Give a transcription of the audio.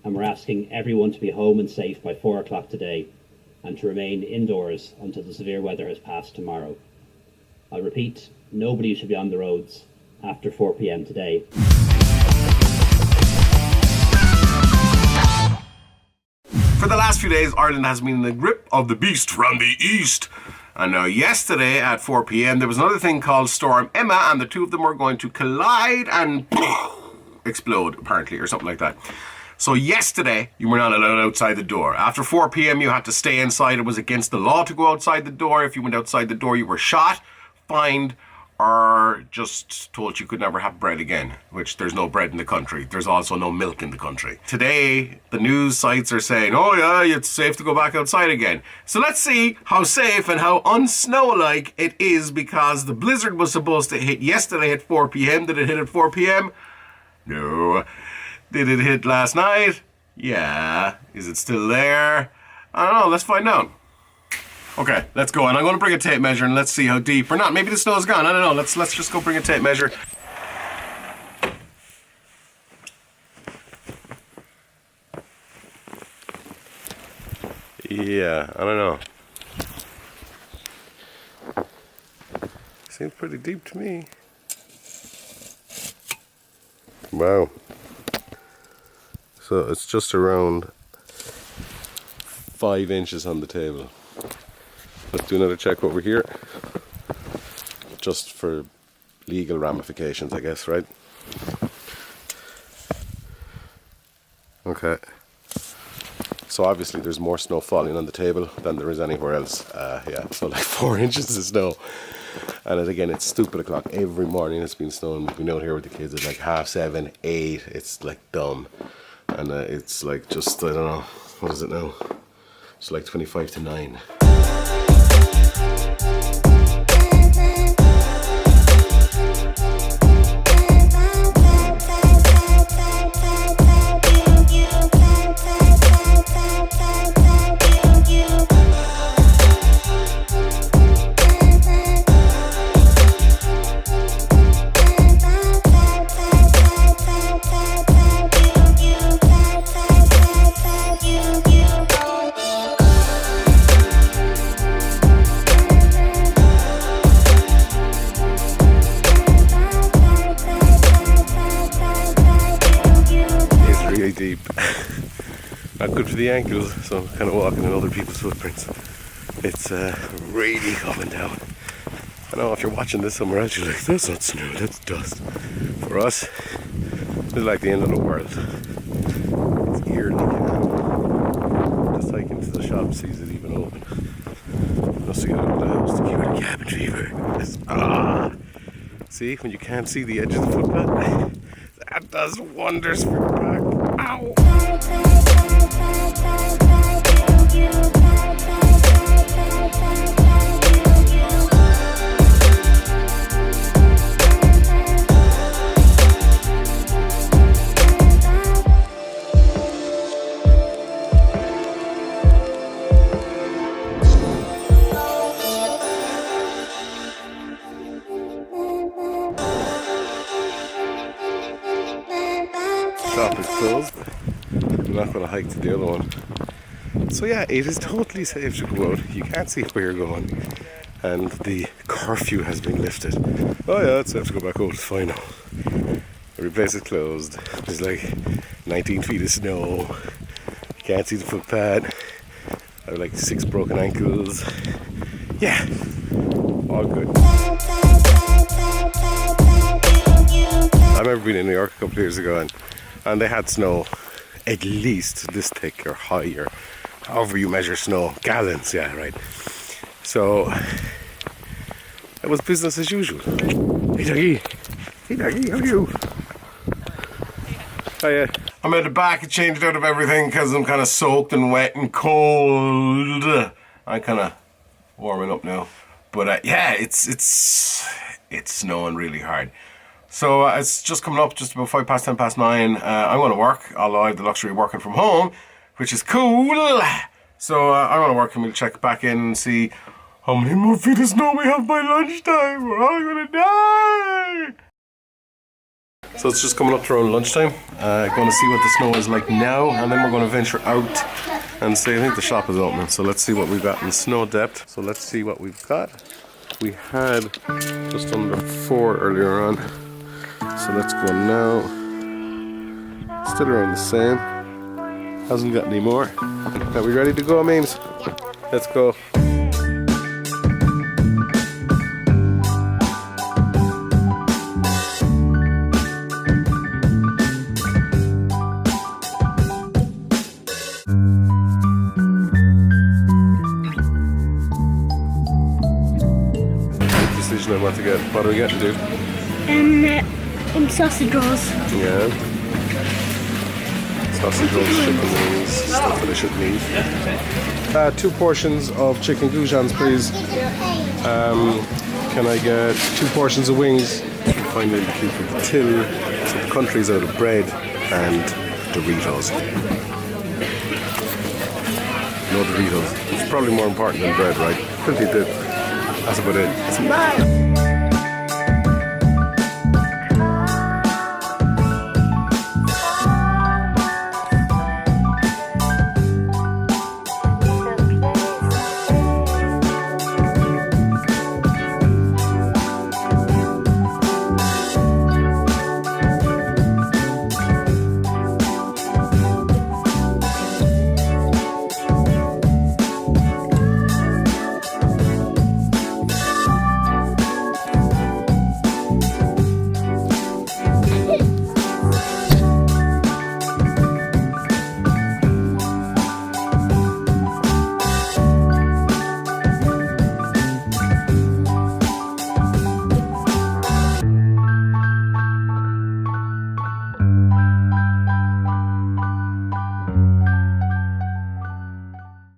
and we're asking everyone to be home and safe by 4 o'clock today and to remain indoors until the severe weather has passed tomorrow. I repeat, nobody should be on the roads after 4 p.m. today. For the last few days, Ireland has been in the grip of the beast from the east. And now yesterday at 4 p.m. there was another thing called Storm Emma, and the two of them were going to collide and explode, apparently, or something like that. So yesterday, you were not allowed outside the door. After 4 p.m. you had to stay inside. It was against the law to go outside the door. If you went outside the door, you were shot, fined, or just told you could never have bread again, which there's no bread in the country. There's also no milk in the country. Today, the news sites are saying, oh yeah, it's safe to go back outside again. So let's see how safe and how unsnow-like it is, because the blizzard was supposed to hit yesterday at 4 p.m. Did it hit at 4 p.m.? No. Did it hit last night? Yeah. Is it still there? I don't know, let's find out. Okay, let's go. And I'm going to bring a tape measure and let's see how deep or not. Maybe the snow's gone. I don't know. Let's just go bring a tape measure. Yeah, I don't know. Seems pretty deep to me. Wow. So it's just around 5 inches on the table. Let's do another check over here, just for legal ramifications, I guess, right? Okay. So obviously there's more snow falling on the table than there is anywhere else. Yeah, so like 4 inches of snow. And again, it's stupid o'clock. Every morning it's been snowing. We've been out here with the kids at like 7:30, 8. It's like dumb. And it's like just, I don't know, what is it now? It's like 25 to 9. Deep. Not good for the ankles, so I'm kind of walking in other people's footprints. It's really coming down. I know if you're watching this somewhere else, you're like, that's not snow, that's dust. For us, it's like the end of the world. It's eerily calm. Just like into the shop, sees it even open. Just to get out of the house to cure the cabin fever. See, when you can't see the edge of the footpath, that does wonders for your back. Ow! Shop is closed. I'm not going to hike to the other one. So yeah, it is totally safe to go out. You can't see where you're going. And the curfew has been lifted. Oh yeah, it's safe to go back out. It's fine now. Every place is closed. There's like 19 feet of snow. You can't see the footpath. I have like 6 broken ankles. Yeah, all good. I remember being in New York a couple of years ago and they had snow at least this thick or higher, however you measure snow, gallons, yeah, right. So it was business as usual. Hey doggy, how are you? Hiya. I'm at the back, changed out of everything because I'm kind of soaked and wet and cold. I'm kind of warming up now, but yeah, it's snowing really hard. So it's just coming up, just about 9:05. I'm going to work, although I have the luxury of working from home, which is cool. So I'm going to work and we'll check back in and see how many more feet of snow we have by lunchtime. We're all going to die. So it's just coming up to around lunchtime. Going to see what the snow is like now, and then we're going to venture out and see. I think the shop is open, so let's see what we've got in snow depth. So let's see what we've got. We had just under 4 earlier on, so let's go now. Still around the same. Hasn't got any more. Are we ready to go, memes? Let's go. Decision on what to get. What are we getting, dude? Sausage rolls. Yeah. Sausage rolls, chicken wings, stuff that I shouldn't eat. 2 portions of chicken goujons, please. Can I get 2 portions of wings? Finally, the keep the till. So the country's out of bread and Doritos. No Doritos. It's probably more important than bread, right? Plenty of dip. That's about it. It's mad.